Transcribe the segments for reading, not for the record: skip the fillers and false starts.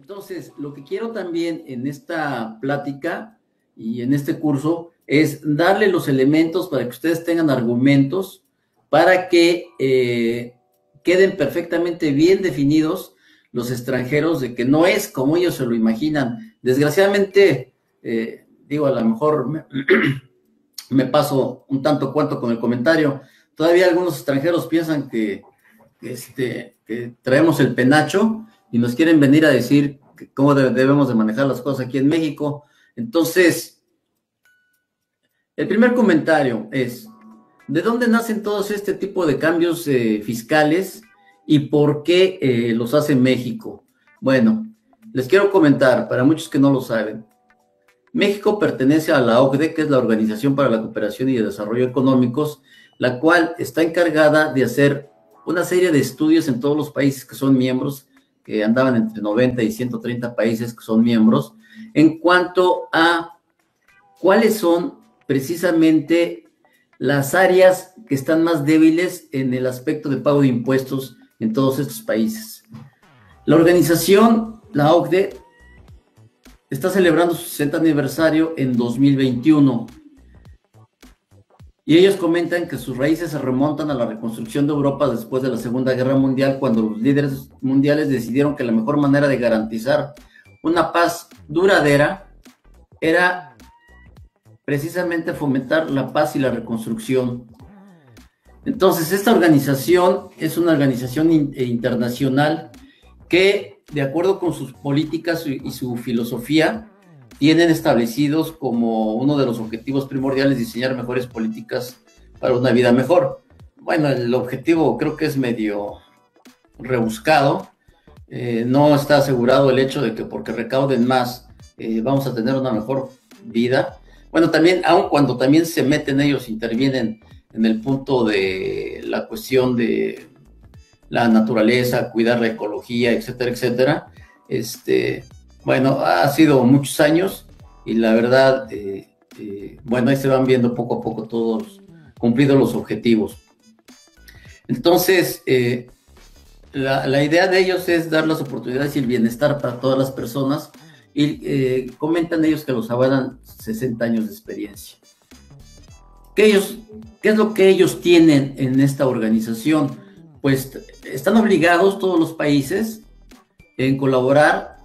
Entonces, lo que quiero también en esta plática y en este curso es darle los elementos para que ustedes tengan argumentos para que queden perfectamente bien definidos los extranjeros de que no es como ellos se lo imaginan. Desgraciadamente, digo, a lo mejor me paso un tanto cuanto con el comentario. Todavía algunos extranjeros piensan que traemos el penacho y nos quieren venir a decir cómo debemos de manejar las cosas aquí en México. Entonces, el primer comentario es, ¿de dónde nacen todos este tipo de cambios fiscales y por qué los hace México? Bueno, les quiero comentar, para muchos que no lo saben, México pertenece a la OCDE, que es la Organización para la Cooperación y el Desarrollo Económicos, la cual está encargada de hacer una serie de estudios en todos los países que son miembros, que andaban entre 90 y 130 países que son miembros, en cuanto a cuáles son precisamente las áreas que están más débiles en el aspecto de pago de impuestos en todos estos países. La organización, la OCDE, está celebrando su 60 aniversario en 2021. Y ellos comentan que sus raíces se remontan a la reconstrucción de Europa después de la Segunda Guerra Mundial, cuando los líderes mundiales decidieron que la mejor manera de garantizar una paz duradera era precisamente fomentar la paz y la reconstrucción. Entonces, esta organización es una organización internacional que, de acuerdo con sus políticas y su filosofía, tienen establecidos como uno de los objetivos primordiales diseñar mejores políticas para una vida mejor. Bueno, el objetivo creo que es medio rebuscado. No está asegurado el hecho de que porque recauden más vamos a tener una mejor vida. Bueno, también, aun cuando también se meten ellos, intervienen en el punto de la cuestión de la naturaleza, cuidar la ecología, etcétera, etcétera. Bueno, ha sido muchos años y la verdad, bueno, ahí se van viendo poco a poco todos cumplidos los objetivos. Entonces, la idea de ellos es dar las oportunidades y el bienestar para todas las personas y comentan ellos que los avalan 60 años de experiencia. ¿Qué es lo que ellos tienen en esta organización? Pues están obligados todos los países en colaborar.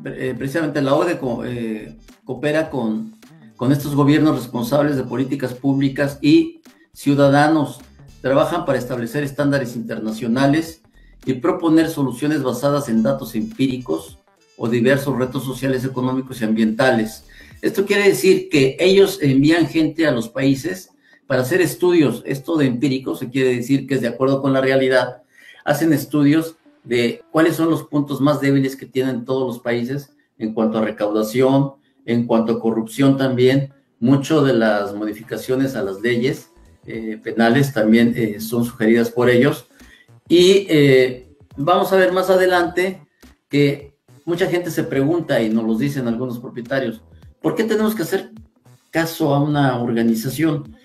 Precisamente la OCDE coopera con estos gobiernos responsables de políticas públicas y ciudadanos. Trabajan para establecer estándares internacionales y proponer soluciones basadas en datos empíricos o diversos retos sociales, económicos y ambientales. Esto quiere decir que ellos envían gente a los países para hacer estudios. Esto de empírico se quiere decir que es de acuerdo con la realidad. Hacen estudios de cuáles son los puntos más débiles que tienen todos los países en cuanto a recaudación, en cuanto a corrupción también. Mucho de las modificaciones a las leyes penales también son sugeridas por ellos. Y vamos a ver más adelante que mucha gente se pregunta, y nos lo dicen algunos propietarios, ¿por qué tenemos que hacer caso a una organización?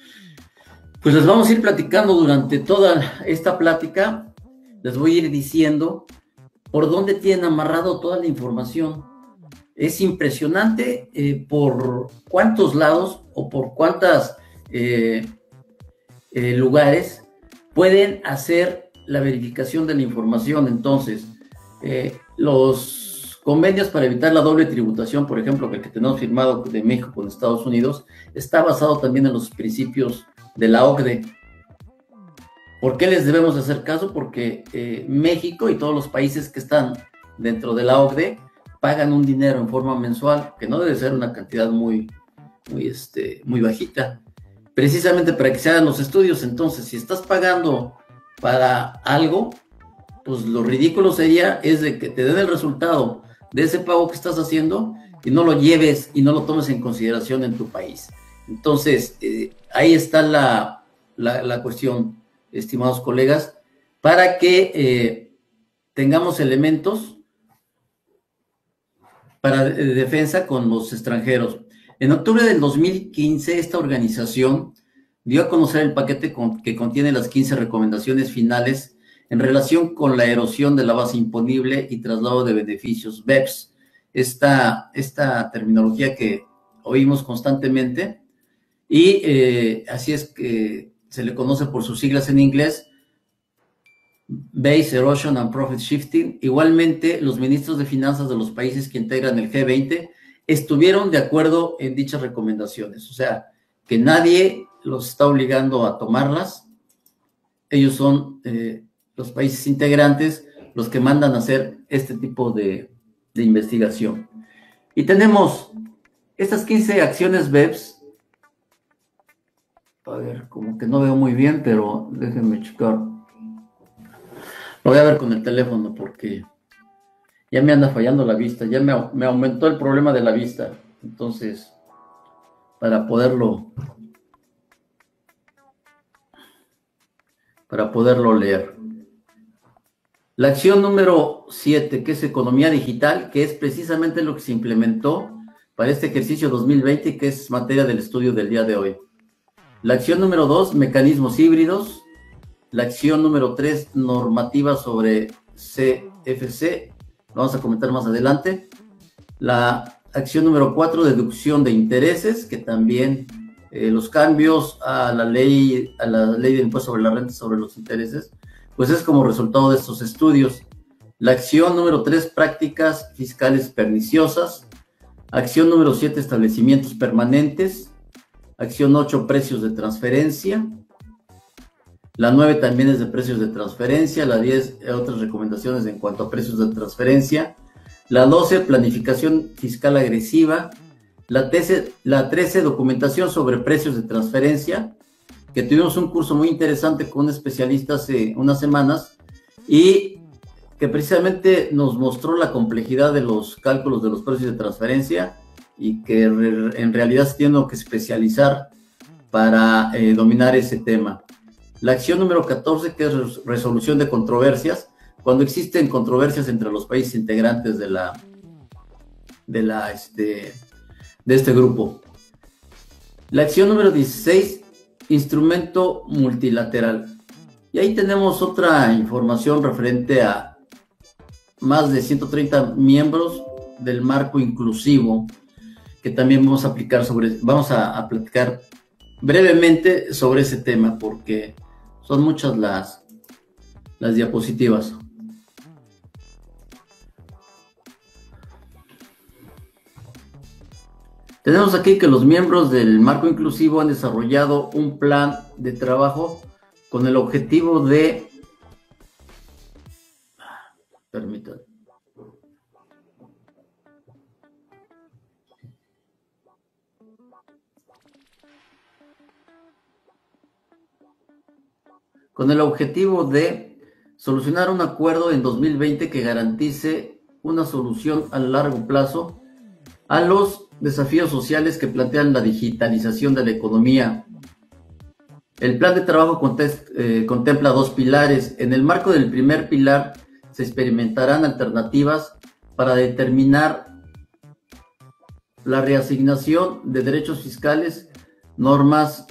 Pues les vamos a ir platicando durante toda esta plática. Les voy a ir diciendo por dónde tienen amarrado toda la información. Es impresionante por cuántos lados o por cuántos lugares pueden hacer la verificación de la información. Entonces, los convenios para evitar la doble tributación, por ejemplo, que el que tenemos firmado de México con Estados Unidos, está basado también en los principios de la OCDE. ¿Por qué les debemos hacer caso? Porque México y todos los países que están dentro de la OCDE pagan un dinero en forma mensual, que no debe ser una cantidad muy bajita, precisamente para que se hagan los estudios. Entonces, si estás pagando para algo, pues lo ridículo es de que te den el resultado de ese pago que estás haciendo y no lo lleves y no lo tomes en consideración en tu país. Entonces, ahí está la cuestión, estimados colegas, para que tengamos elementos para defensa con los extranjeros. En octubre del 2015, esta organización dio a conocer el paquete que contiene las 15 recomendaciones finales en relación con la erosión de la base imponible y traslado de beneficios, BEPS, esta terminología que oímos constantemente, y así es que se le conoce por sus siglas en inglés, Base Erosion and Profit Shifting. Igualmente, los ministros de finanzas de los países que integran el G20 estuvieron de acuerdo en dichas recomendaciones, o sea, que nadie los está obligando a tomarlas. Ellos son los países integrantes los que mandan a hacer este tipo de investigación. Y tenemos estas 15 acciones BEPS. A ver, como que no veo muy bien, pero déjenme checar. Lo voy a ver con el teléfono porque ya me anda fallando la vista, ya me aumentó el problema de la vista. Entonces, para poderlo leer. La acción número 7, que es economía digital, que es precisamente lo que se implementó para este ejercicio 2020 y que es materia del estudio del día de hoy. La acción número 2, mecanismos híbridos. La acción número 3, normativa sobre CFC. Lo vamos a comentar más adelante. La acción número 4, deducción de intereses, que también los cambios a la ley de impuesto sobre la renta sobre los intereses, pues es como resultado de estos estudios. La acción número 3, prácticas fiscales perniciosas. Acción número 7, establecimientos permanentes. Acción 8, precios de transferencia. La 9 también es de precios de transferencia. La 10, otras recomendaciones en cuanto a precios de transferencia. La 12, planificación fiscal agresiva. La 13, documentación sobre precios de transferencia, que tuvimos un curso muy interesante con un especialista hace unas semanas y que precisamente nos mostró la complejidad de los cálculos de los precios de transferencia y que en realidad se tiene que especializar para dominar ese tema. La acción número 14, que es resolución de controversias, cuando existen controversias entre los países integrantes de este grupo. La acción número 16, instrumento multilateral. Y ahí tenemos otra información referente a más de 130 miembros del marco inclusivo que también vamos a platicar brevemente sobre ese tema porque son muchas las diapositivas. Tenemos aquí que los miembros del marco inclusivo han desarrollado un plan de trabajo con el objetivo de... Permítanme. Con el objetivo de solucionar un acuerdo en 2020 que garantice una solución a largo plazo a los desafíos sociales que plantean la digitalización de la economía. El plan de trabajo contempla 2 pilares. En el marco del primer pilar se experimentarán alternativas para determinar la reasignación de derechos fiscales, normas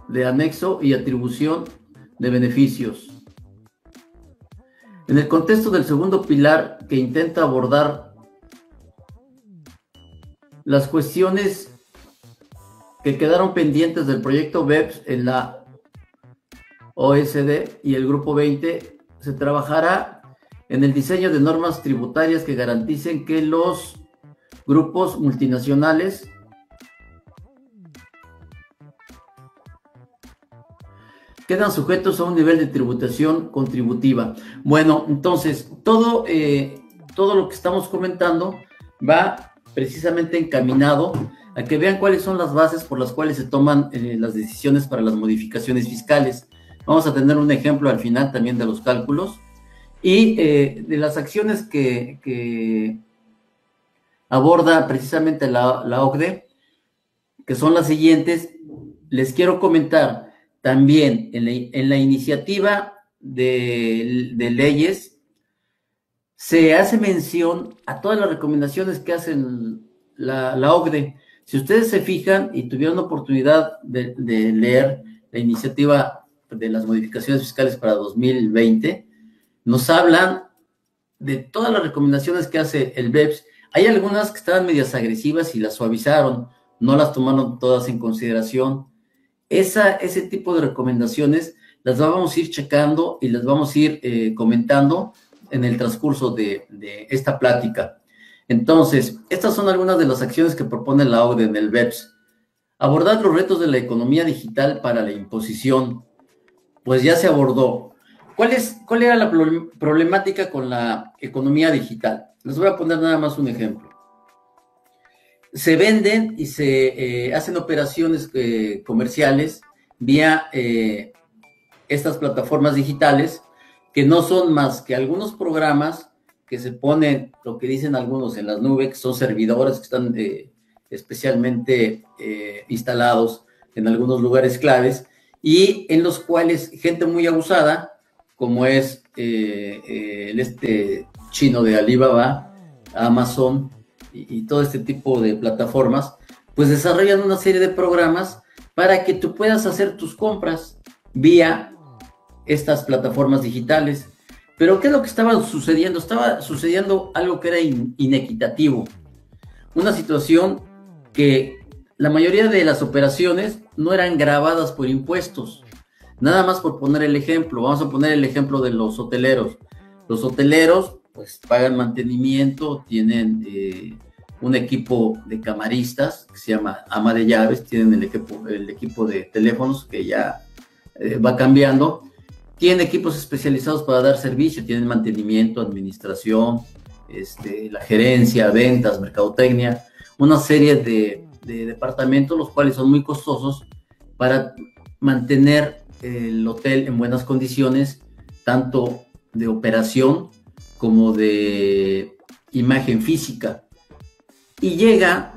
de anexo y atribución de beneficios. En el contexto del segundo pilar, que intenta abordar las cuestiones que quedaron pendientes del proyecto BEPS en la OECD y el Grupo 20, se trabajará en el diseño de normas tributarias que garanticen que los grupos multinacionales quedan sujetos a un nivel de tributación contributiva. Bueno, entonces, todo lo que estamos comentando va precisamente encaminado a que vean cuáles son las bases por las cuales se toman las decisiones para las modificaciones fiscales. Vamos a tener un ejemplo al final también de los cálculos y de las acciones que aborda precisamente la OCDE, que son las siguientes. Les quiero comentar también en la iniciativa de leyes se hace mención a todas las recomendaciones que hacen la OCDE. Si ustedes se fijan y tuvieron la oportunidad de leer la iniciativa de las modificaciones fiscales para 2020, nos hablan de todas las recomendaciones que hace el BEPS. Hay algunas que estaban medias agresivas y las suavizaron, no las tomaron todas en consideración. Ese tipo de recomendaciones las vamos a ir checando y las vamos a ir comentando en el transcurso de esta plática. Entonces, estas son algunas de las acciones que propone la OCDE en el BEPS. Abordar los retos de la economía digital para la imposición. Pues ya se abordó. ¿Cuál era la problemática con la economía digital? Les voy a poner nada más un ejemplo. Se venden y se hacen operaciones comerciales vía estas plataformas digitales, que no son más que algunos programas que se ponen, lo que dicen algunos, en las nubes, que son servidores que están especialmente instalados en algunos lugares claves, y en los cuales gente muy abusada, como es chino de Alibaba, Amazon y todo este tipo de plataformas, pues desarrollan una serie de programas para que tú puedas hacer tus compras vía estas plataformas digitales. Pero ¿qué es lo que estaba sucediendo? Estaba sucediendo algo que era inequitativo. Una situación que la mayoría de las operaciones no eran gravadas por impuestos. Nada más por poner el ejemplo, vamos a poner el ejemplo de los hoteleros. Los hoteleros pues pagan mantenimiento, tienen un equipo de camaristas que se llama ama de llaves, tienen el equipo de teléfonos que ya va cambiando, tienen equipos especializados para dar servicio, tienen mantenimiento, administración, la gerencia, ventas, mercadotecnia, una serie de departamentos, los cuales son muy costosos para mantener el hotel en buenas condiciones, tanto de operación como de imagen física. Y llega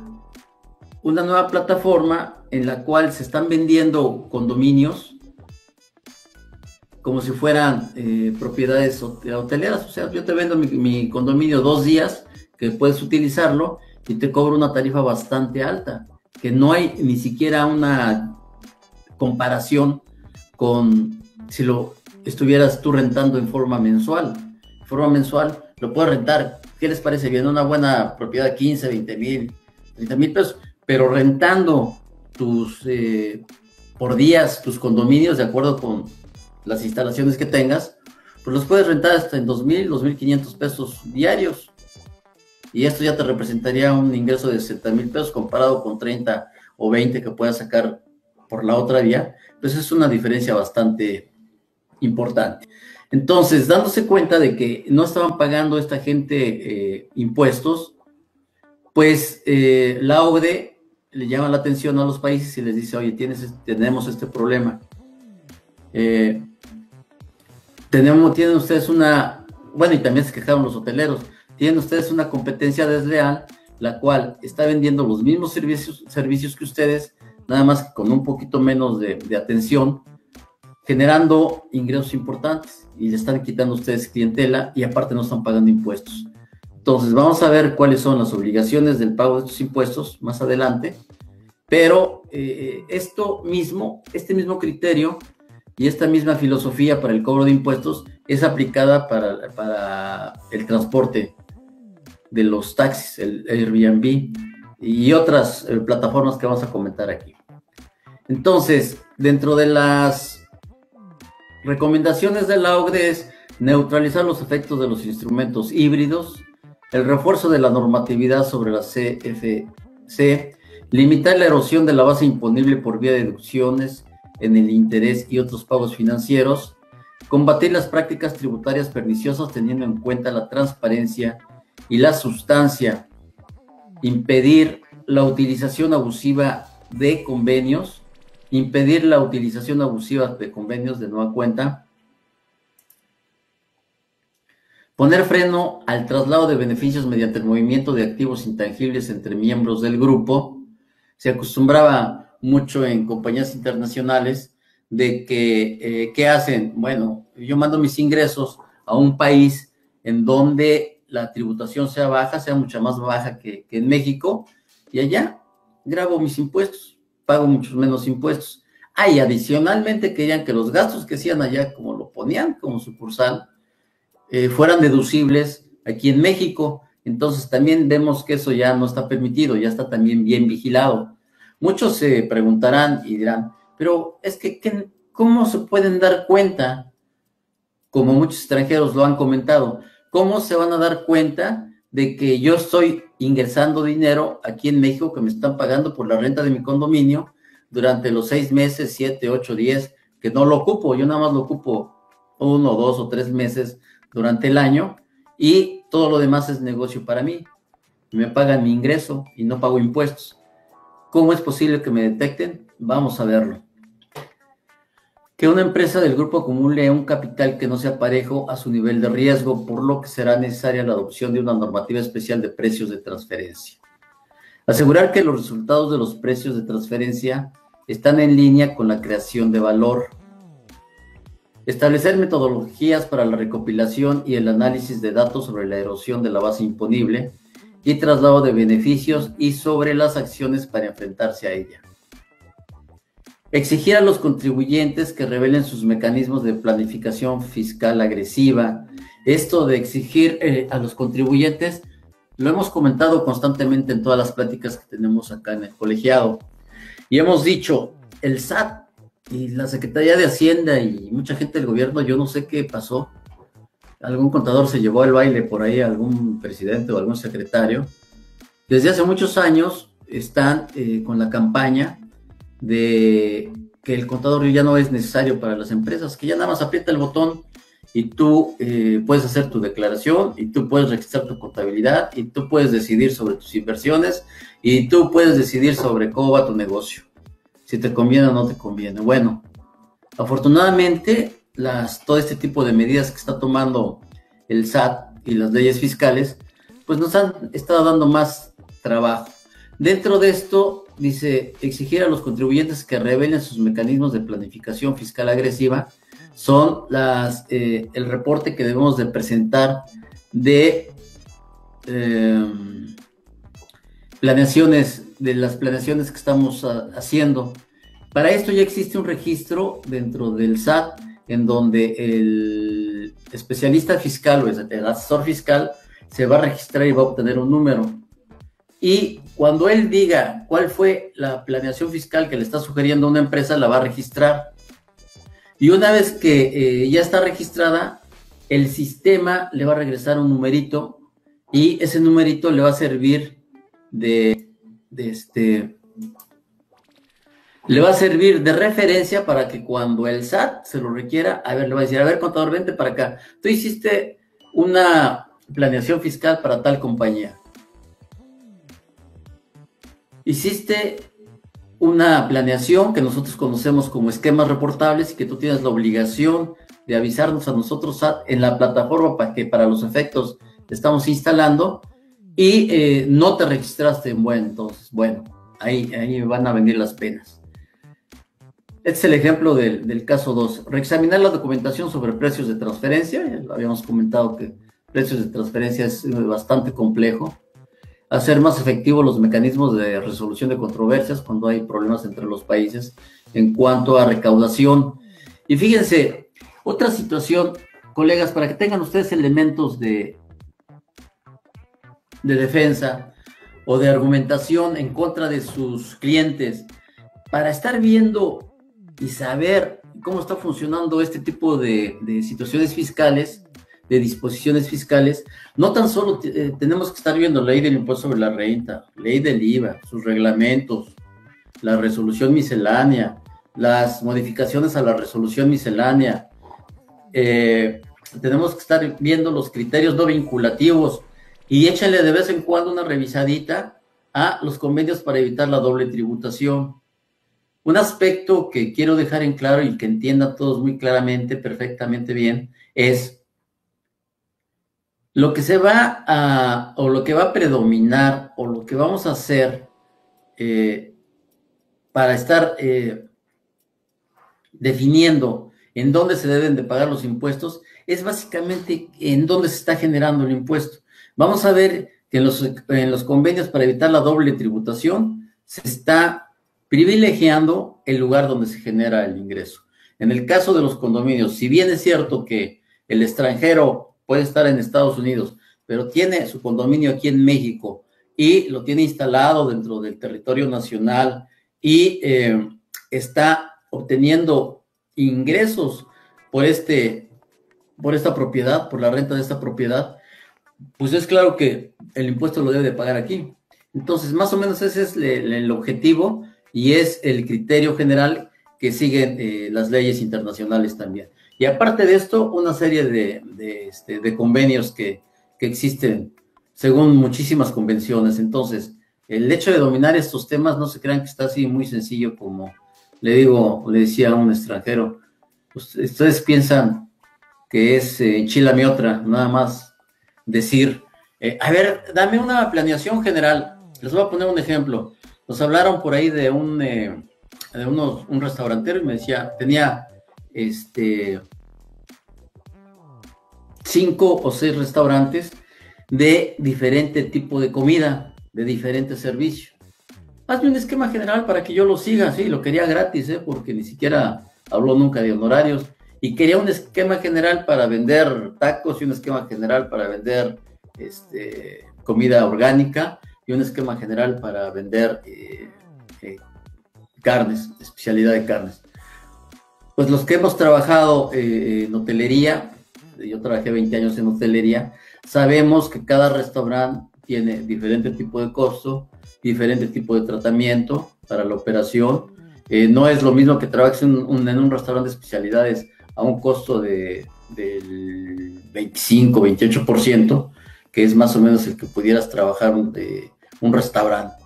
una nueva plataforma en la cual se están vendiendo condominios como si fueran propiedades hoteleras. O sea, yo te vendo mi condominio 2 días, que puedes utilizarlo, y te cobro una tarifa bastante alta, que no hay ni siquiera una comparación con si lo estuvieras tú rentando en forma mensual. En forma mensual lo puedes rentar, ¿qué les parece bien? Una buena propiedad, 15, 20 mil, 30 mil pesos, pero rentando por días tus condominios, de acuerdo con las instalaciones que tengas, pues los puedes rentar hasta en 2,000, 2,500 pesos diarios. Y esto ya te representaría un ingreso de 60,000 pesos comparado con 30 o 20 que puedas sacar por la otra vía. Pues es una diferencia bastante importante. Entonces, dándose cuenta de que no estaban pagando esta gente impuestos, pues la OCDE le llama la atención a los países y les dice, oye, tenemos este problema. Tienen ustedes bueno, y también se quejaron los hoteleros, tienen ustedes una competencia desleal, la cual está vendiendo los mismos servicios que ustedes, nada más que con un poquito menos de atención, generando ingresos importantes, y le están quitando a ustedes clientela, y aparte no están pagando impuestos. Entonces, vamos a ver cuáles son las obligaciones del pago de estos impuestos más adelante, pero este mismo criterio y esta misma filosofía para el cobro de impuestos es aplicada para el transporte de los taxis, el Airbnb y otras plataformas que vamos a comentar aquí. Entonces, dentro de las recomendaciones de la OCDE es neutralizar los efectos de los instrumentos híbridos, el refuerzo de la normatividad sobre la CFC, limitar la erosión de la base imponible por vía de deducciones en el interés y otros pagos financieros, combatir las prácticas tributarias perniciosas teniendo en cuenta la transparencia y la sustancia, impedir la utilización abusiva de convenios, de nueva cuenta, poner freno al traslado de beneficios mediante el movimiento de activos intangibles entre miembros del grupo. Se acostumbraba mucho en compañías internacionales de que, ¿qué hacen? Bueno, yo mando mis ingresos a un país en donde la tributación sea baja, sea mucha más baja que en México, y allá grabo mis impuestos, pago muchos menos impuestos. Ah, y adicionalmente querían que los gastos que hacían allá, como lo ponían como sucursal, fueran deducibles aquí en México. Entonces también vemos que eso ya no está permitido, ya está también bien vigilado. Muchos se preguntarán y dirán, pero es que, ¿cómo se pueden dar cuenta? Como muchos extranjeros lo han comentado, ¿cómo se van a dar cuenta de que yo estoy ingresando dinero aquí en México que me están pagando por la renta de mi condominio durante los 6 meses, 7, 8, 10, que no lo ocupo? Yo nada más lo ocupo 1, 2 o 3 meses durante el año y todo lo demás es negocio para mí. Me pagan mi ingreso y no pago impuestos. ¿Cómo es posible que me detecten? Vamos a verlo. Que una empresa del grupo acumule un capital que no sea parejo a su nivel de riesgo, por lo que será necesaria la adopción de una normativa especial de precios de transferencia. Asegurar que los resultados de los precios de transferencia están en línea con la creación de valor. Establecer metodologías para la recopilación y el análisis de datos sobre la erosión de la base imponible y traslado de beneficios y sobre las acciones para enfrentarse a ella. Exigir a los contribuyentes que revelen sus mecanismos de planificación fiscal agresiva. Esto de exigir a los contribuyentes, lo hemos comentado constantemente en todas las pláticas que tenemos acá en el colegiado. Y hemos dicho, el SAT y la Secretaría de Hacienda y mucha gente del gobierno, yo no sé qué pasó. Algún contador se llevó al baile por ahí, algún presidente o algún secretario. Desde hace muchos años están con la campaña de que el contador ya no es necesario para las empresas, que ya nada más aprieta el botón y tú puedes hacer tu declaración y tú puedes registrar tu contabilidad y tú puedes decidir sobre tus inversiones y tú puedes decidir sobre cómo va tu negocio, si te conviene o no te conviene. Bueno, afortunadamente todo este tipo de medidas que está tomando el SAT y las leyes fiscales, pues nos han estado dando más trabajo. Dentro de esto, dice, exigir a los contribuyentes que revelen sus mecanismos de planificación fiscal agresiva son el reporte que debemos de presentar de las planeaciones que estamos haciendo. Para esto ya existe un registro dentro del SAT en donde el especialista fiscal o el asesor fiscal se va a registrar y va a obtener un número. Y cuando él diga cuál fue la planeación fiscal que le está sugiriendo a una empresa, la va a registrar. Y una vez que ya está registrada, el sistema le va a regresar un numerito y ese numerito le va a servir le va a servir de referencia para que cuando el SAT se lo requiera, le va a decir, a ver, contador, vente para acá. Tú hiciste una planeación fiscal para tal compañía. Hiciste una planeación que nosotros conocemos como esquemas reportables y que tú tienes la obligación de avisarnos a nosotros en la plataforma que para los efectos estamos instalando y no te registraste en buen. Entonces, bueno, ahí van a venir las penas. Este es el ejemplo del caso 2. Reexaminar la documentación sobre precios de transferencia. Ya lo habíamos comentado que precios de transferencia es bastante complejo. Hacer más efectivos los mecanismos de resolución de controversias cuando hay problemas entre los países en cuanto a recaudación. Y fíjense, otra situación, colegas, para que tengan ustedes elementos de defensa o de argumentación en contra de sus clientes, para estar viendo y saber cómo está funcionando este tipo de situaciones fiscales, de disposiciones fiscales, no tan solo tenemos que estar viendo ley del impuesto sobre la renta, ley del IVA, sus reglamentos, la resolución miscelánea, las modificaciones a la resolución miscelánea, tenemos que estar viendo los criterios no vinculativos y échale de vez en cuando una revisadita a los convenios para evitar la doble tributación. Un aspecto que quiero dejar en claro y que entiendan todos muy claramente, perfectamente bien, es lo que se va o lo que va a predominar, o lo que vamos a hacer para estar definiendo en dónde se deben de pagar los impuestos, es básicamente en dónde se está generando el impuesto. Vamos a ver que en los convenios para evitar la doble tributación se está privilegiando el lugar donde se genera el ingreso. En el caso de los condominios, si bien es cierto que el extranjero puede estar en Estados Unidos, pero tiene su condominio aquí en México y lo tiene instalado dentro del territorio nacional y está obteniendo ingresos por esta propiedad, por la renta de esta propiedad, pues es claro que el impuesto lo debe de pagar aquí. Entonces, más o menos ese es el objetivo y es el criterio general que siguen las leyes internacionales también. Y aparte de esto, una serie de convenios que existen según muchísimas convenciones. Entonces, el hecho de dominar estos temas, no se crean que está así muy sencillo como le decía a un extranjero. Pues, ustedes piensan que es enchilame otra, nada más decir, a ver, dame una planeación general. Les voy a poner un ejemplo. Nos hablaron por ahí de un restaurantero y me decía, tenía 5 o 6 restaurantes de diferente tipo de comida, de diferentes servicios. Hazme un esquema general para que yo lo siga, sí, lo quería gratis, porque ni siquiera habló nunca de honorarios, y quería un esquema general para vender tacos y un esquema general para vender comida orgánica y un esquema general para vender carnes, especialidad de carnes. Pues los que hemos trabajado en hotelería, yo trabajé 20 años en hotelería, sabemos que cada restaurante tiene diferente tipo de costo, diferente tipo de tratamiento para la operación. No es lo mismo que trabajes en un restaurante de especialidades a un costo del 25, 28%, que es más o menos el que pudieras trabajar un restaurante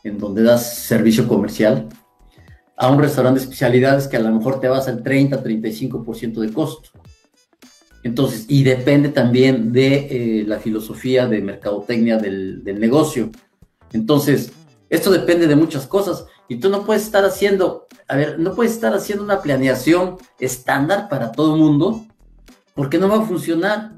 en donde das servicio comercial, a un restaurante de especialidades que a lo mejor te vas al 30, 35% de costo. Entonces, y depende también de la filosofía de mercadotecnia del negocio. Entonces, esto depende de muchas cosas y tú no puedes estar haciendo, no puedes estar haciendo una planeación estándar para todo el mundo porque no va a funcionar.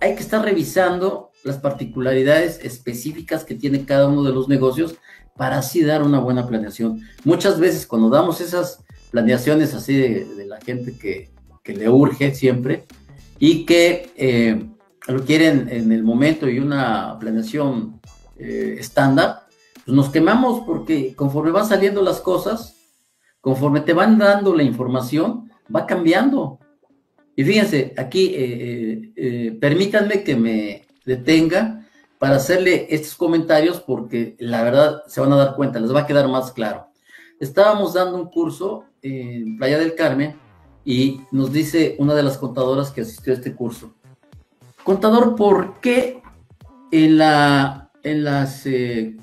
Hay que estar revisando las particularidades específicas que tiene cada uno de los negocios para así dar una buena planeación. Muchas veces cuando damos esas planeaciones así de la gente que le urge siempre y que lo quieren en el momento y una planeación estándar, pues nos quemamos porque conforme van saliendo las cosas, conforme te van dando la información, va cambiando. Y fíjense, aquí permítanme que me detenga para hacerle estos comentarios porque la verdad se van a dar cuenta, les va a quedar más claro. Estábamos dando un curso en Playa del Carmen y nos dice una de las contadoras que asistió a este curso: contador, ¿por qué en las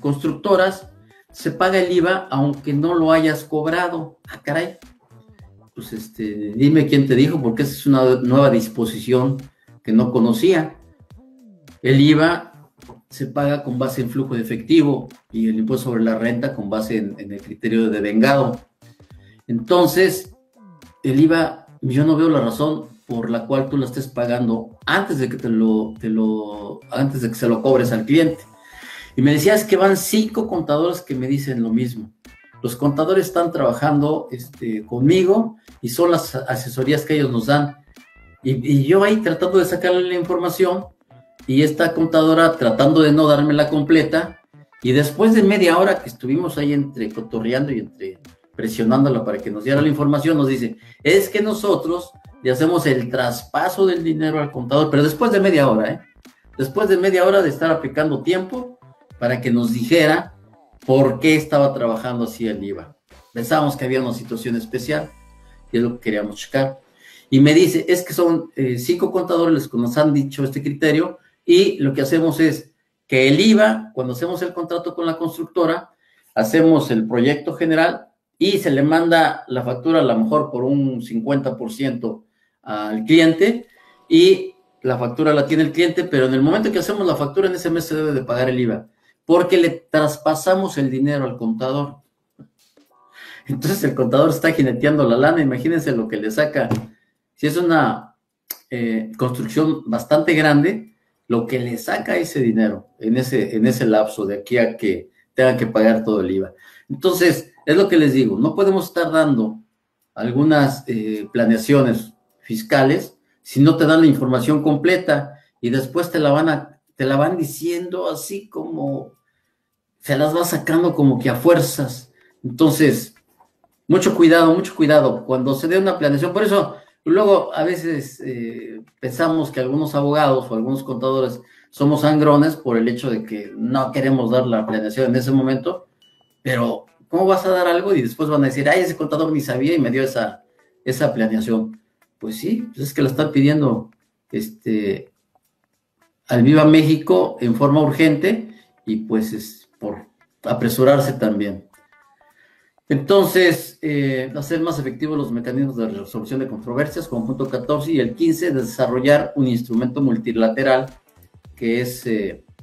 constructoras se paga el IVA aunque no lo hayas cobrado? Ah, caray. Pues dime quién te dijo, porque esa es una nueva disposición que no conocía. El IVA se paga con base en flujo de efectivo y el impuesto sobre la renta con base en el criterio de devengado. Entonces, el IVA, yo no veo la razón por la cual tú lo estés pagando antes de que antes de que se lo cobres al cliente. Y me decías que van 5 contadores que me dicen lo mismo. Los contadores están trabajando conmigo y son las asesorías que ellos nos dan. Y yo ahí tratando de sacarle la información y esta contadora tratando de no dármela completa. Y después de media hora que estuvimos ahí entre cotorreando y entre presionándola para que nos diera la información, nos dice, es que nosotros le hacemos el traspaso del dinero al contador, pero después de media hora, después de media hora de estar aplicando tiempo para que nos dijera por qué estaba trabajando así el IVA. Pensábamos que había una situación especial y es lo que queríamos checar. Y me dice, es que son 5 contadores los que nos han dicho este criterio y lo que hacemos es que el IVA, cuando hacemos el contrato con la constructora, hacemos el proyecto general y se le manda la factura a lo mejor por un 50% al cliente y la factura la tiene el cliente, pero en el momento que hacemos la factura en ese mes se debe de pagar el IVA porque le traspasamos el dinero al contador. Entonces el contador está jineteando la lana, imagínense lo que le saca. Si es una construcción bastante grande, lo que le saca ese dinero en ese lapso de aquí a que tenga que pagar todo el IVA. Entonces, Es lo que les digo, no podemos estar dando algunas planeaciones fiscales si no te dan la información completa y después te la van diciendo así como se las va sacando como que a fuerzas. Entonces, mucho cuidado cuando se dé una planeación. Por eso, luego a veces pensamos que algunos abogados o algunos contadores somos sangrones por el hecho de que no queremos dar la planeación en ese momento, pero ¿cómo vas a dar algo y después van a decir, ay, ese contador ni sabía y me dio esa planeación? Pues sí, pues es que la están pidiendo al Viva México en forma urgente y pues es por apresurarse también. Entonces, hacer más efectivos los mecanismos de resolución de controversias, como punto 14 y el 15, desarrollar un instrumento multilateral, que es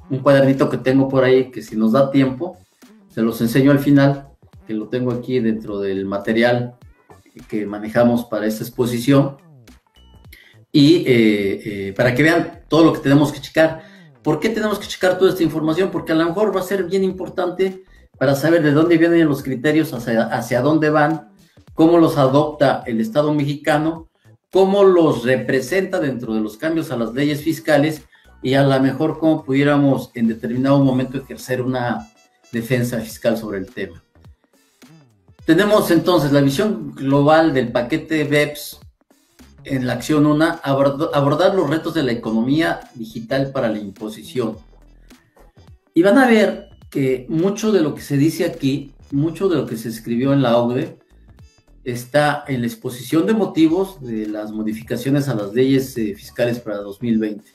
un cuadernito que tengo por ahí, que si nos da tiempo, se los enseño al final, que lo tengo aquí dentro del material que manejamos para esta exposición, y para que vean todo lo que tenemos que checar. ¿Por qué tenemos que checar toda esta información? Porque a lo mejor va a ser bien importante para saber de dónde vienen los criterios, hacia dónde van, cómo los adopta el Estado mexicano, cómo los representa dentro de los cambios a las leyes fiscales y a lo mejor cómo pudiéramos en determinado momento ejercer una defensa fiscal sobre el tema. Tenemos entonces la visión global del paquete BEPS en la acción 1, abordar los retos de la economía digital para la imposición. Y van a ver que mucho de lo que se dice aquí, mucho de lo que se escribió en la OCDE, está en la exposición de motivos de las modificaciones a las leyes fiscales para 2020.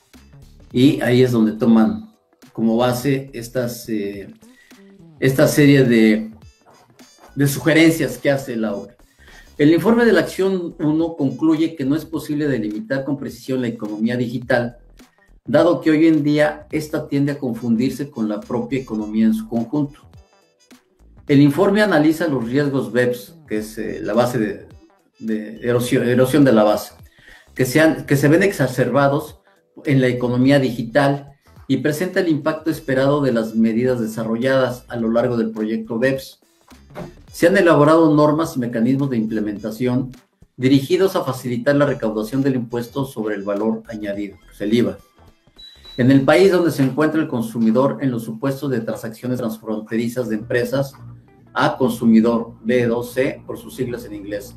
Y ahí es donde toman como base esta serie de sugerencias que hace la OCDE. El informe de la acción 1 concluye que no es posible delimitar con precisión la economía digital, dado que hoy en día esta tiende a confundirse con la propia economía en su conjunto. El informe analiza los riesgos BEPS, que es la base de erosión de la base, que se ven exacerbados en la economía digital y presenta el impacto esperado de las medidas desarrolladas a lo largo del proyecto BEPS. Se han elaborado normas y mecanismos de implementación dirigidos a facilitar la recaudación del impuesto sobre el valor añadido, pues el IVA, en el país donde se encuentra el consumidor en los supuestos de transacciones transfronterizas de empresas a consumidor, B2C, por sus siglas en inglés.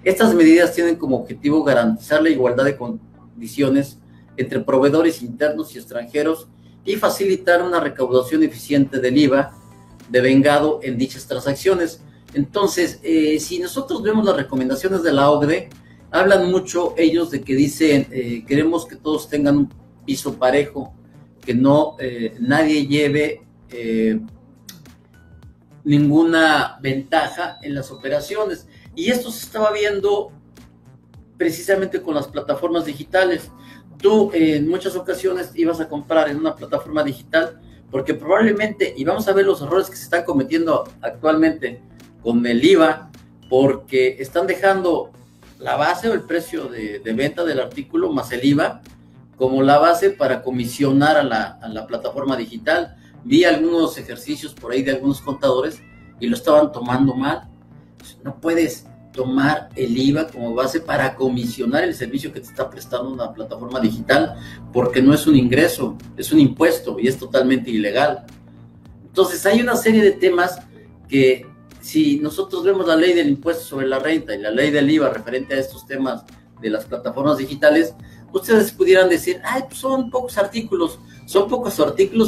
Estas medidas tienen como objetivo garantizar la igualdad de condiciones entre proveedores internos y extranjeros y facilitar una recaudación eficiente del IVA devengado en dichas transacciones. Entonces, si nosotros vemos las recomendaciones de la OCDE, hablan mucho ellos de que dicen, queremos que todos tengan un piso parejo, que no nadie lleve ninguna ventaja en las operaciones. Y esto se estaba viendo precisamente con las plataformas digitales. Tú en muchas ocasiones ibas a comprar en una plataforma digital porque probablemente, y vamos a ver los errores que se están cometiendo actualmente con el IVA, porque están dejando la base o el precio de venta del artículo más el IVA como la base para comisionar a la plataforma digital. Vi algunos ejercicios por ahí de algunos contadores y lo estaban tomando mal. No puedes tomar el IVA como base para comisionar el servicio que te está prestando una plataforma digital, porque no es un ingreso, es un impuesto y es totalmente ilegal. Entonces hay una serie de temas que, si nosotros vemos la ley del impuesto sobre la renta y la ley del IVA referente a estos temas de las plataformas digitales, ustedes pudieran decir, ay, pues son pocos artículos,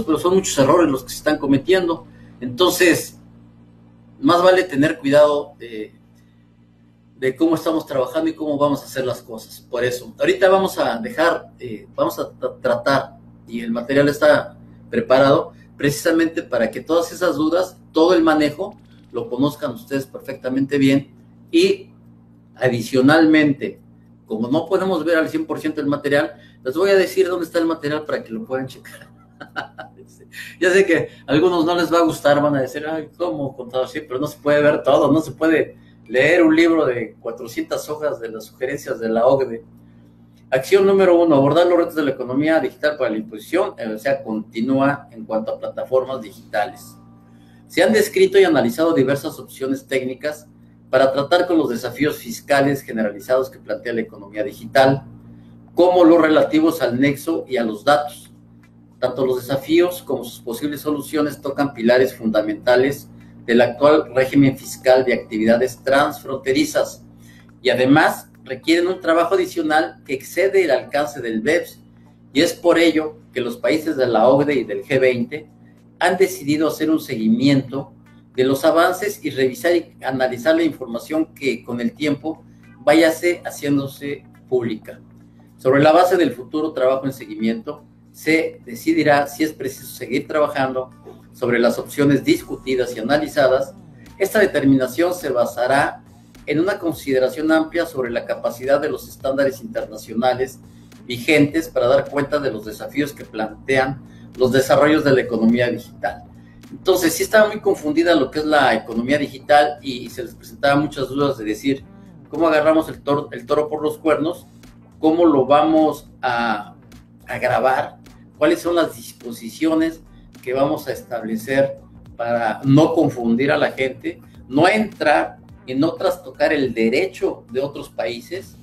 pero son muchos errores los que se están cometiendo. Entonces, más vale tener cuidado de cómo estamos trabajando y cómo vamos a hacer las cosas. Por eso, ahorita vamos a tratar, y el material está preparado precisamente para que todas esas dudas, todo el manejo, lo conozcan ustedes perfectamente bien. Y adicionalmente, como no podemos ver al 100% el material, les voy a decir dónde está el material para que lo puedan checar. Ya sé que a algunos no les va a gustar, van a decir, ay, ¿cómo contador? Sí, pero no se puede ver todo, no se puede leer un libro de 400 hojas de las sugerencias de la OCDE. Acción número 1, abordar los retos de la economía digital para la imposición, o sea, continúa en cuanto a plataformas digitales. Se han descrito y analizado diversas opciones técnicas para tratar con los desafíos fiscales generalizados que plantea la economía digital, como los relativos al nexo y a los datos. Tanto los desafíos como sus posibles soluciones tocan pilares fundamentales del actual régimen fiscal de actividades transfronterizas y además requieren un trabajo adicional que excede el alcance del BEPS, y es por ello que los países de la OCDE y del G20 han decidido hacer un seguimiento de los avances y revisar y analizar la información que con el tiempo vaya haciéndose pública. Sobre la base del futuro trabajo en seguimiento, se decidirá si es preciso seguir trabajando sobre las opciones discutidas y analizadas. Esta determinación se basará en una consideración amplia sobre la capacidad de los estándares internacionales vigentes para dar cuenta de los desafíos que plantean los desarrollos de la economía digital. Entonces, sí estaba muy confundida lo que es la economía digital y se les presentaban muchas dudas de decir, ¿cómo agarramos el toro por los cuernos? ¿Cómo lo vamos a grabar? ¿Cuáles son las disposiciones que vamos a establecer para no confundir a la gente, no entrar y no trastocar el derecho de otros países,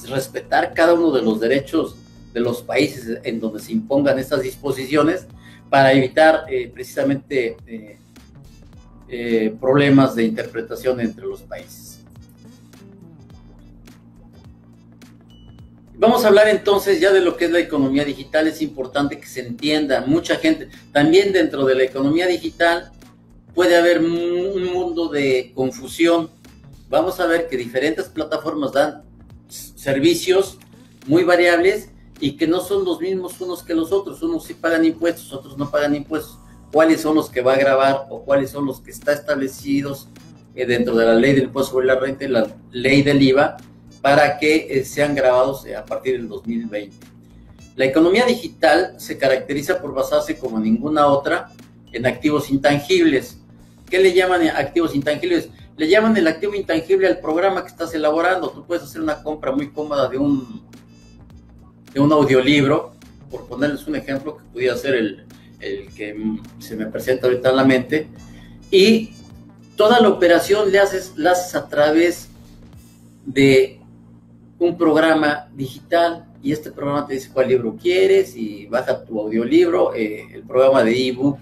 respetar cada uno de los derechos de los países en donde se impongan estas disposiciones para evitar precisamente problemas de interpretación entre los países? Vamos a hablar entonces ya de lo que es la economía digital. Es importante que se entienda. Mucha gente, también dentro de la economía digital puede haber un mundo de confusión. Vamos a ver que diferentes plataformas dan servicios muy variables y que no son los mismos unos que los otros. Unos sí pagan impuestos, otros no pagan impuestos. ¿Cuáles son los que va a grabar o cuáles son los que están establecidos dentro de la ley del impuesto sobre la renta y la ley del IVA para que sean grabados a partir del 2020? La economía digital se caracteriza por basarse como ninguna otra en activos intangibles. ¿Qué le llaman activos intangibles? Le llaman el activo intangible al programa que estás elaborando. Tú puedes hacer una compra muy cómoda de un audiolibro, por ponerles un ejemplo que pudiera ser el que se me presenta ahorita en la mente, y toda la operación la haces a través de un programa digital, y este programa te dice cuál libro quieres y baja tu audiolibro, el programa de ebook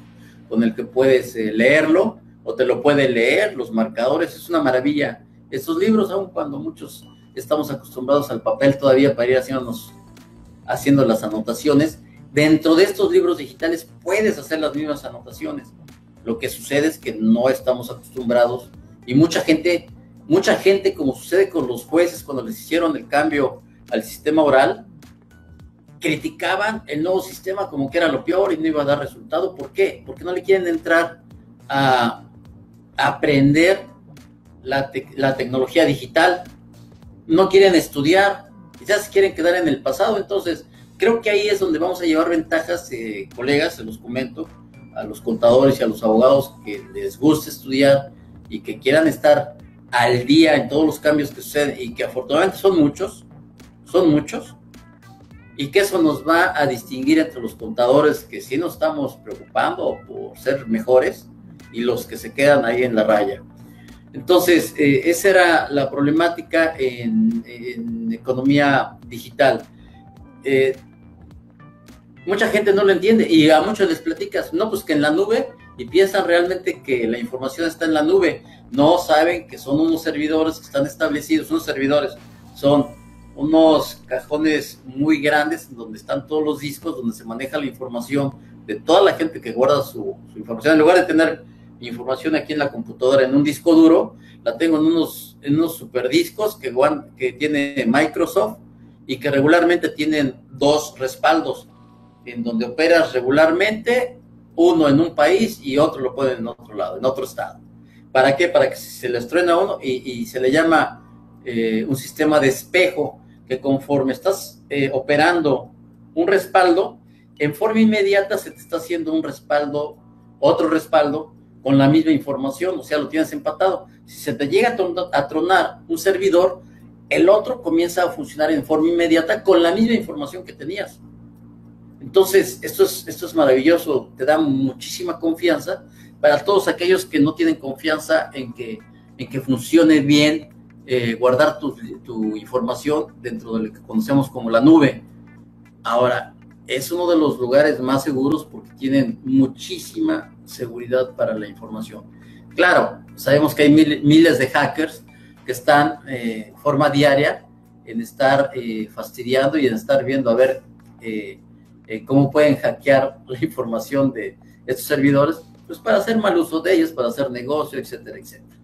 con el que puedes leerlo, o te lo puede leer, los marcadores. Es una maravilla. Estos libros, aun cuando muchos estamos acostumbrados al papel todavía para ir haciendo las anotaciones, dentro de estos libros digitales puedes hacer las mismas anotaciones. Lo que sucede es que no estamos acostumbrados, y mucha gente, como sucede con los jueces cuando les hicieron el cambio al sistema oral, criticaban el nuevo sistema como que era lo peor y no iba a dar resultado. ¿Por qué? Porque no le quieren entrar a aprender la tecnología digital, no quieren estudiar, ya se quieren quedar en el pasado. Entonces, creo que ahí es donde vamos a llevar ventajas, colegas, se los comento, a los contadores y a los abogados que les guste estudiar y que quieran estar al día en todos los cambios que suceden, y que afortunadamente son muchos, y que eso nos va a distinguir entre los contadores que sí nos estamos preocupando por ser mejores y los que se quedan ahí en la raya. Entonces, esa era la problemática en economía digital. Mucha gente no lo entiende, y a muchos les platicas, no, pues que en la nube, y piensan realmente que la información está en la nube. No saben que son unos servidores que están establecidos. Unos servidores son unos cajones muy grandes donde están todos los discos, donde se maneja la información de toda la gente que guarda su información. En lugar de tener información aquí en la computadora en un disco duro, la tengo en unos super discos que tiene Microsoft, y que regularmente tienen 2 respaldos, en donde operas regularmente, uno en un país y otro lo ponen en otro lado, en otro estado. ¿Para qué? Para que se les truena uno, y se le llama un sistema de espejo, que conforme estás operando un respaldo, en forma inmediata se te está haciendo otro respaldo con la misma información, o sea, lo tienes empatado. Si se te llega a tronar un servidor, el otro comienza a funcionar en forma inmediata con la misma información que tenías. Entonces, esto es maravilloso, te da muchísima confianza para todos aquellos que no tienen confianza en que funcione bien guardar tu información dentro de lo que conocemos como la nube. Ahora, es uno de los lugares más seguros porque tienen muchísima seguridad para la información. Claro, sabemos que hay miles de hackers que están forma diaria en estar fastidiando y en estar viendo a ver cómo pueden hackear la información de estos servidores, pues para hacer mal uso de ellos, para hacer negocio, etcétera, etcétera.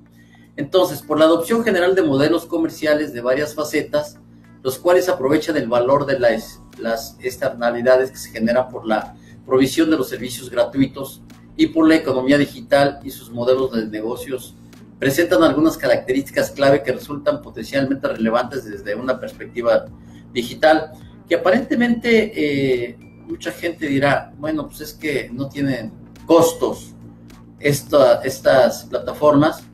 Entonces, por la adopción general de modelos comerciales de varias facetas, los cuales aprovechan el valor de las externalidades que se generan por la provisión de los servicios gratuitos y por la economía digital y sus modelos de negocios, presentan algunas características clave que resultan potencialmente relevantes desde una perspectiva digital, que aparentemente mucha gente dirá, bueno, pues es que no tienen costos estas plataformas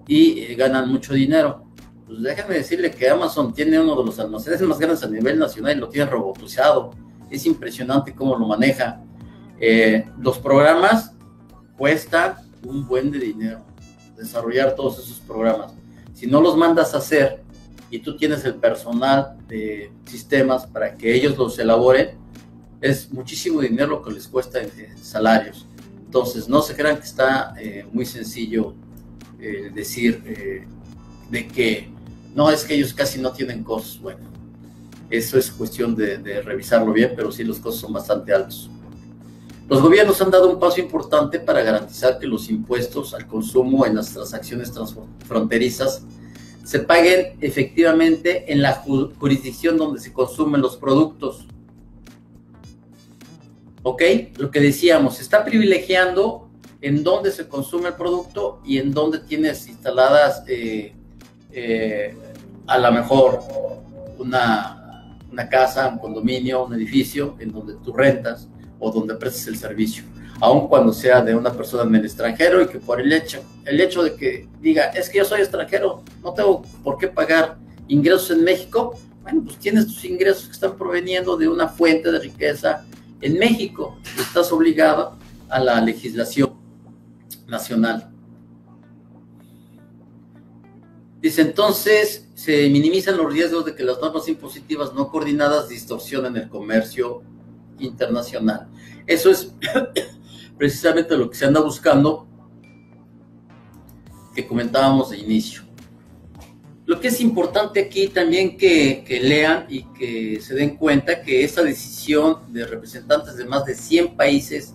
y ganan mucho dinero. Pues déjenme decirle que Amazon tiene uno de los almacenes más grandes a nivel nacional y lo tiene robotizado. Es impresionante cómo lo maneja. Los programas cuestan un buen de dinero desarrollar todos esos programas. Si no los mandas a hacer y tú tienes el personal de sistemas para que ellos los elaboren, es muchísimo dinero lo que les cuesta en salarios. Entonces, no se crean que está muy sencillo decir de que no, es que ellos casi no tienen costos. Bueno, eso es cuestión de revisarlo bien, pero sí los costos son bastante altos. Los gobiernos han dado un paso importante para garantizar que los impuestos al consumo en las transacciones transfronterizas se paguen efectivamente en la jurisdicción donde se consumen los productos. ¿Ok? Lo que decíamos, se está privilegiando en dónde se consume el producto y en dónde tienes instaladas a lo mejor una casa, un condominio, un edificio en donde tú rentas o donde prestes el servicio, aun cuando sea de una persona en el extranjero y que por el hecho de que diga, es que yo soy extranjero, no tengo por qué pagar ingresos en México. Bueno, pues tienes tus ingresos que están proveniendo de una fuente de riqueza en México, estás obligado a la legislación nacional. Dice, entonces, se minimizan los riesgos de que las normas impositivas no coordinadas distorsionen el comercio internacional. Eso es precisamente lo que se anda buscando, que comentábamos de inicio. Lo que es importante aquí también que lean y que se den cuenta que esta decisión de representantes de más de 100 países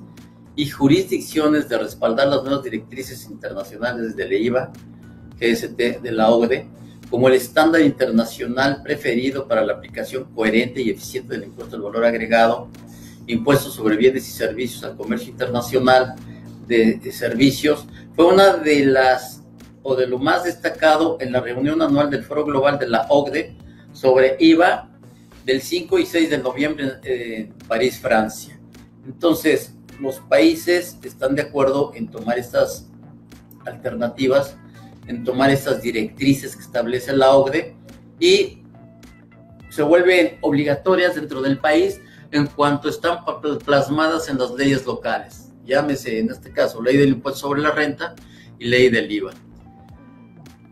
y jurisdicciones de respaldar las nuevas directrices internacionales de la IVA, GST, de la OCDE, como el estándar internacional preferido para la aplicación coherente y eficiente del impuesto al valor agregado, impuestos sobre bienes y servicios al comercio internacional de servicios, fue una de las, o de lo más destacado en la reunión anual del Foro Global de la OCDE sobre IVA del 5 y 6 de noviembre en París, Francia. Entonces, los países están de acuerdo en tomar estas alternativas, en tomar estas directrices que establece la OCDE y se vuelven obligatorias dentro del país en cuanto están plasmadas en las leyes locales. Llámese, en este caso, ley del impuesto sobre la renta y ley del IVA.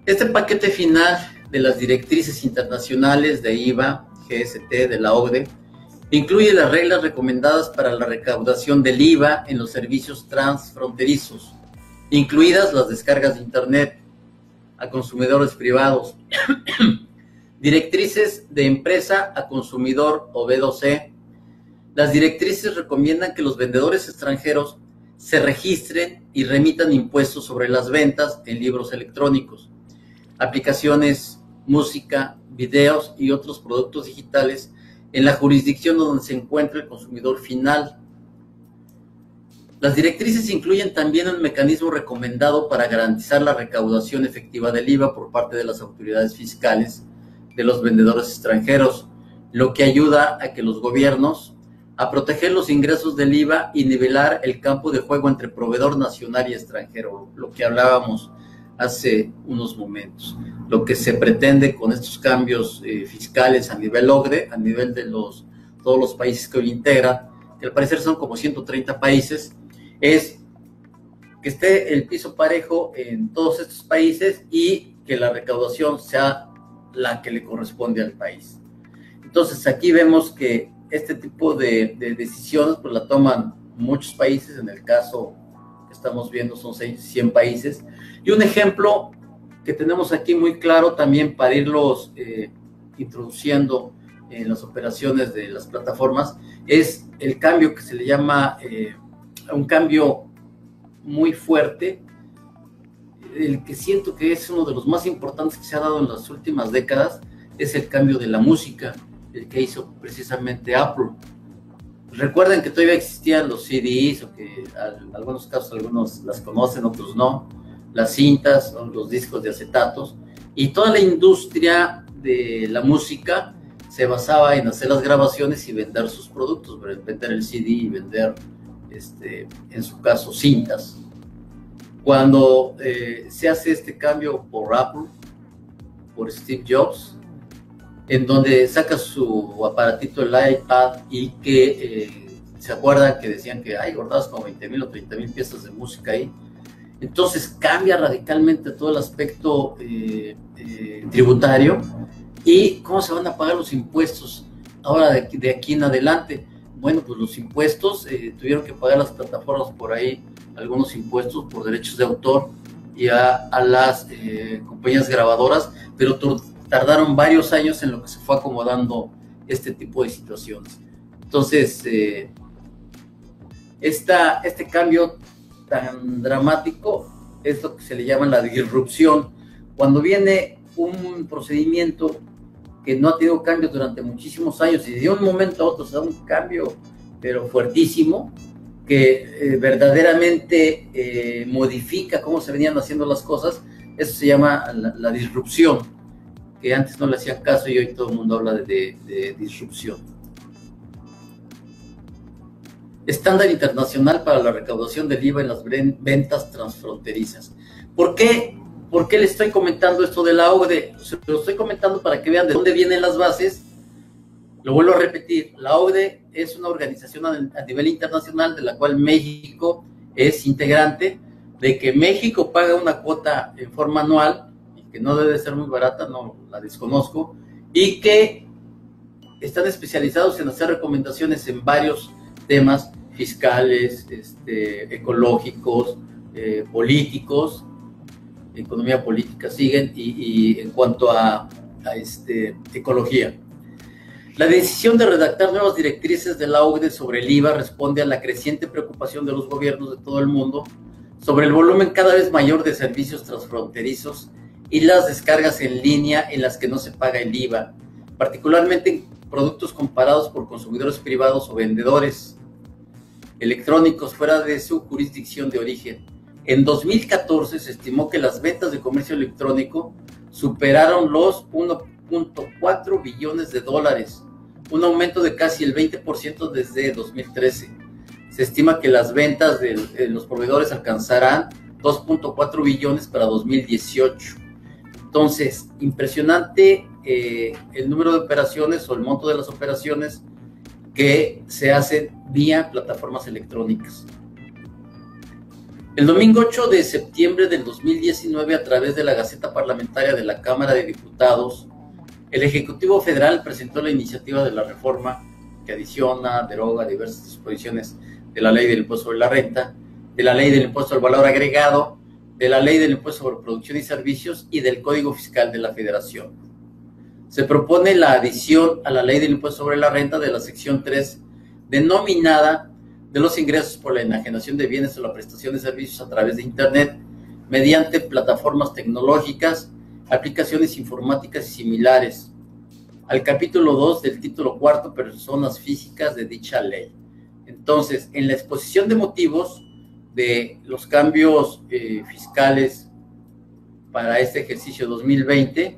Este paquete final de las directrices internacionales de IVA, GST, de la OCDE, incluye las reglas recomendadas para la recaudación del IVA en los servicios transfronterizos, incluidas las descargas de Internet a consumidores privados, directrices de empresa a consumidor o B2C. Las directrices recomiendan que los vendedores extranjeros se registren y remitan impuestos sobre las ventas en libros electrónicos, aplicaciones, música, videos y otros productos digitales en la jurisdicción donde se encuentra el consumidor final. Las directrices incluyen también un mecanismo recomendado para garantizar la recaudación efectiva del IVA por parte de las autoridades fiscales de los vendedores extranjeros, lo que ayuda a que los gobiernos a proteger los ingresos del IVA y nivelar el campo de juego entre proveedor nacional y extranjero, lo que hablábamos hace unos momentos. Lo que se pretende con estos cambios fiscales a nivel OCDE, a nivel de todos los países que hoy integran, que al parecer son como 130 países, es que esté el piso parejo en todos estos países y que la recaudación sea la que le corresponde al país. Entonces aquí vemos que este tipo de decisiones pues la toman muchos países. En el caso que estamos viendo son 100 países, y un ejemplo que tenemos aquí muy claro también para irlos introduciendo en las operaciones de las plataformas es el cambio que se le llama un cambio muy fuerte, el que siento que es uno de los más importantes que se ha dado en las últimas décadas, es el cambio de la música, el que hizo precisamente Apple. Recuerden que todavía existían los CDs, o que en algunos casos algunos las conocen, otros no, las cintas, los discos de acetatos, y toda la industria de la música se basaba en hacer las grabaciones y vender sus productos, vender el CD y vender, en su caso, cintas. Cuando se hace este cambio por Apple, por Steve Jobs, en donde saca su aparatito, el iPad, y que se acuerdan que decían que hay guardadas como 20,000 o 30,000 piezas de música ahí. Entonces cambia radicalmente todo el aspecto tributario y cómo se van a pagar los impuestos ahora de aquí en adelante. Bueno, pues los impuestos, tuvieron que pagar las plataformas por ahí algunos impuestos por derechos de autor y a las compañías grabadoras, pero tardaron varios años en lo que se fue acomodando este tipo de situaciones. Entonces, este cambio tan dramático es lo que se le llama la disrupción. Cuando viene un procedimiento que no ha tenido cambios durante muchísimos años y de un momento a otro se da un cambio, pero fuertísimo, que verdaderamente modifica cómo se venían haciendo las cosas, eso se llama la disrupción, que antes no le hacían caso y hoy todo el mundo habla de disrupción. Estándar internacional para la recaudación del IVA en las ventas transfronterizas. ¿Por qué le estoy comentando esto de la OCDE? Se lo estoy comentando para que vean de dónde vienen las bases. Lo vuelvo a repetir, la OCDE es una organización a nivel internacional de la cual México es integrante, de que México paga una cuota en forma anual, y que no debe ser muy barata, no la desconozco, y que están especializados en hacer recomendaciones en varios temas fiscales, ecológicos, políticos, economía política siguen, y en cuanto a ecología. La decisión de redactar nuevas directrices de la OCDE sobre el IVA responde a la creciente preocupación de los gobiernos de todo el mundo sobre el volumen cada vez mayor de servicios transfronterizos y las descargas en línea en las que no se paga el IVA, particularmente en productos comparados por consumidores privados o vendedores electrónicos fuera de su jurisdicción de origen. En 2014 se estimó que las ventas de comercio electrónico superaron los 1.4 billones de dólares, un aumento de casi el 20% desde 2013. Se estima que las ventas de los proveedores alcanzarán 2.4 billones para 2018. Entonces, impresionante el número de operaciones o el monto de las operaciones que se hacen vía plataformas electrónicas. El domingo 8 de septiembre del 2019, a través de la Gaceta Parlamentaria de la Cámara de Diputados, el Ejecutivo Federal presentó la iniciativa de la reforma que adiciona, deroga diversas disposiciones de la Ley del Impuesto sobre la Renta, de la Ley del Impuesto al Valor Agregado, de la Ley del Impuesto sobre Producción y Servicios y del Código Fiscal de la Federación. Se propone la adición a la Ley del Impuesto sobre la Renta de la sección 3, denominada de los ingresos por la enajenación de bienes o la prestación de servicios a través de Internet, mediante plataformas tecnológicas, aplicaciones informáticas y similares, al capítulo 2 del título cuarto, personas físicas, de dicha ley. Entonces, en la exposición de motivos de los cambios fiscales para este ejercicio 2020,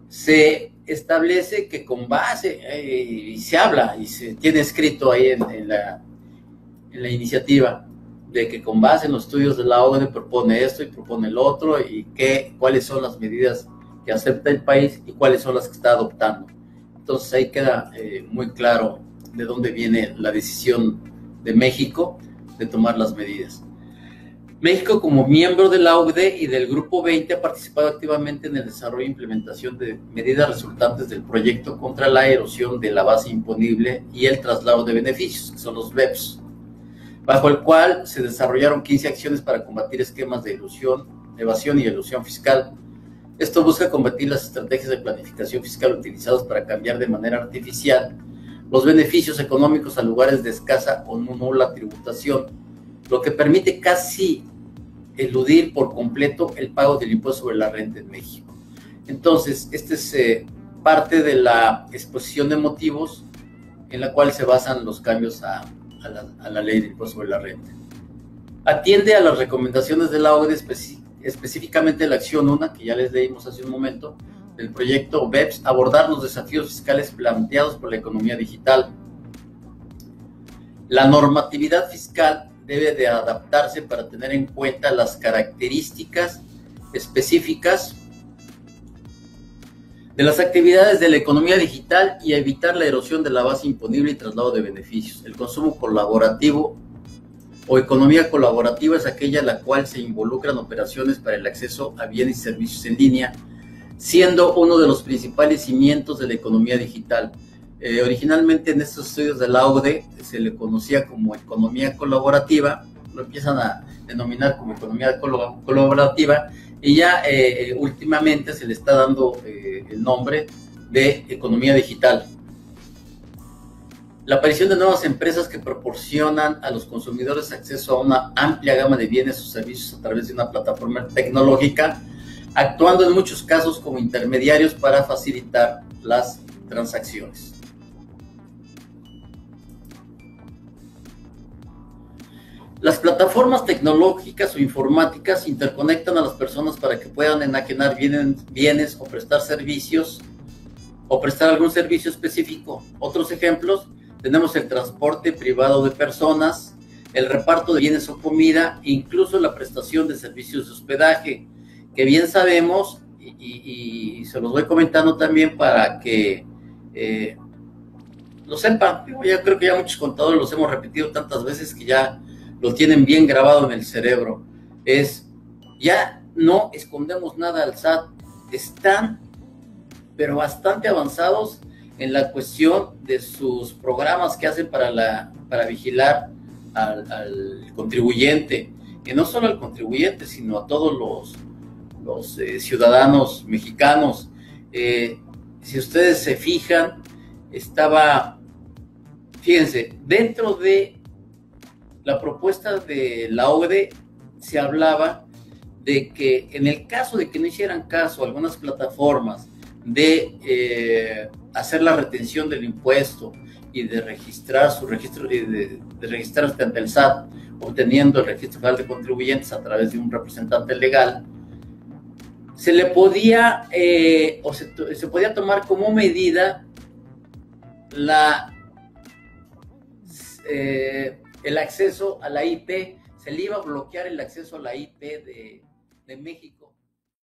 se establece que con base, y se habla, y se tiene escrito ahí en la iniciativa, de que con base en los estudios de la OCDE propone esto y propone el otro, y cuáles son las medidas que acepta el país y cuáles son las que está adoptando. Entonces ahí queda muy claro de dónde viene la decisión de México de tomar las medidas. México, como miembro de la OCDE y del Grupo 20, ha participado activamente en el desarrollo e implementación de medidas resultantes del proyecto contra la erosión de la base imponible y el traslado de beneficios, que son los BEPS, bajo el cual se desarrollaron 15 acciones para combatir esquemas de evasión y elusión fiscal. Esto busca combatir las estrategias de planificación fiscal utilizadas para cambiar de manera artificial los beneficios económicos a lugares de escasa o nula tributación, lo que permite casi eludir por completo el pago del impuesto sobre la renta en México. Entonces, este es parte de la exposición de motivos en la cual se basan los cambios a la ley del impuesto sobre la renta. Atiende a las recomendaciones de la OCDE, específicamente la acción 1, que ya les leímos hace un momento, del proyecto BEPS, abordar los desafíos fiscales planteados por la economía digital. La normatividad fiscal debe de adaptarse para tener en cuenta las características específicas de las actividades de la economía digital y evitar la erosión de la base imponible y traslado de beneficios. El consumo colaborativo o economía colaborativa es aquella en la cual se involucran operaciones para el acceso a bienes y servicios en línea, siendo uno de los principales cimientos de la economía digital. Originalmente en estos estudios de la OCDE se le conocía como economía colaborativa, lo empiezan a denominar como economía colaborativa, y ya últimamente se le está dando el nombre de economía digital. La aparición de nuevas empresas que proporcionan a los consumidores acceso a una amplia gama de bienes o servicios a través de una plataforma tecnológica, actuando en muchos casos como intermediarios para facilitar las transacciones. Las plataformas tecnológicas o informáticas interconectan a las personas para que puedan enajenar bienes o prestar servicios o prestar algún servicio específico. Otros ejemplos, tenemos el transporte privado de personas, el reparto de bienes o comida, incluso la prestación de servicios de hospedaje, que bien sabemos, y se los voy comentando también para que lo sepan. Yo creo que ya muchos contadores los hemos repetido tantas veces que ya lo tienen bien grabado en el cerebro. Ya no escondemos nada al SAT, están pero bastante avanzados en la cuestión de sus programas que hacen para vigilar al contribuyente, y no solo al contribuyente, sino a todos los ciudadanos mexicanos. Si ustedes se fijan, fíjense, dentro de la propuesta de la OCDE se hablaba de que en el caso de que no hicieran caso a algunas plataformas de hacer la retención del impuesto y de registrar su registro, de registrarse ante el SAT, obteniendo el registro federal de contribuyentes a través de un representante legal, se le podía se podía tomar como medida el acceso a la IP, se le iba a bloquear el acceso a la IP de México.